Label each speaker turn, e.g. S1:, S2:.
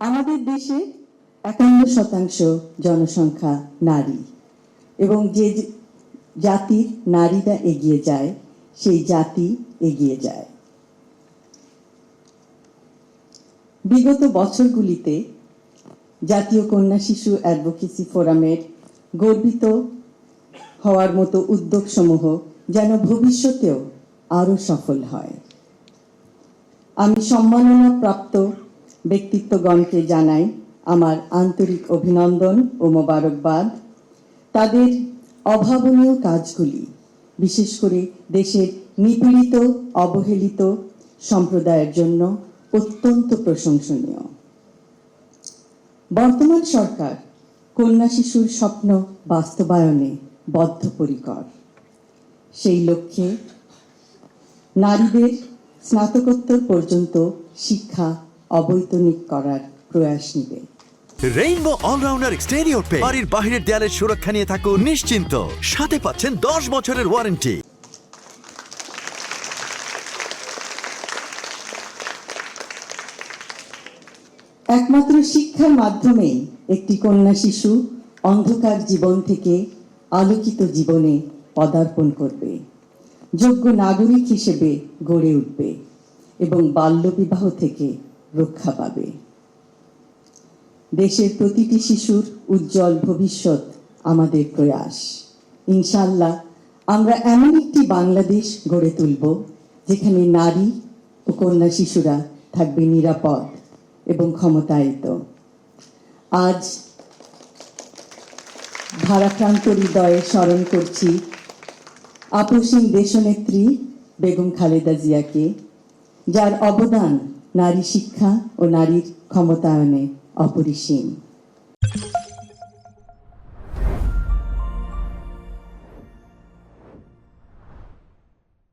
S1: আমাদের দেশে 51% জনসংখ্যা নারী এবং যে জাতির নারীরা এগিয়ে যায় সেই জাতি এগিয়ে যায়। বিগত বছরগুলিতে জাতীয় কন্যা শিশু অ্যাডভোকেসি ফোরামের গর্বিত হওয়ার মতো উদ্যোগসমূহ যেন ভবিষ্যতেও আরও সফল হয়। আমি সম্মাননা প্রাপ্ত ব্যক্তিত্বগণকে জানাই আমার আন্তরিক অভিনন্দন ও মোবারকবাদ। তাদের অভাবনীয় কাজগুলি বিশেষ করে দেশের নিপীড়িত অবহেলিত সম্প্রদায়ের জন্য অত্যন্ত প্রশংসনীয়। বর্তমান সরকার কন্যা শিশুর স্বপ্ন বাস্তবায়নে বদ্ধপরিকর। সেই লক্ষ্যে নারীদের স্নাতকোত্তর পর্যন্ত শিক্ষা অবৈতনিক করার প্রয়াস নিবে।
S2: রেইনবো অলরাউন্ডার এক্সটেরিয়র পে বাড়ির বাহিরের দেয়ালের সুরক্ষা নিয়ে থাকুন নিশ্চিন্ত, সাথে পাচ্ছেন 10 বছরের ওয়ারেন্টি।
S1: একমাত্র শিক্ষার মাধ্যমেই একটি কন্যা শিশু অন্ধকার জীবন থেকে আলোকিত জীবনে পদার্পণ করবে, যোগ্য নাগরিক হিসেবে গড়ে উঠবে এবং বাল্যবিবাহ থেকে রক্ষা পাবে। দেশের প্রতিটি শিশুর উজ্জ্বল ভবিষ্যৎ আমাদের প্রয়াস। ইনশাআল্লাহ আমরা এমন একটি বাংলাদেশ গড়ে তুলব যেখানে নারী ও কন্যা শিশুরা থাকবে নিরাপদ এবং ক্ষমতায়িত। আজ ভারাক্রান্ত হৃদয়ে স্মরণ করছি আপসীন দেশনেত্রী বেগম খালেদা জিয়াকে, যার অবদান নারী শিক্ষা ও নারীর ক্ষমতায়নে অপরিসীম।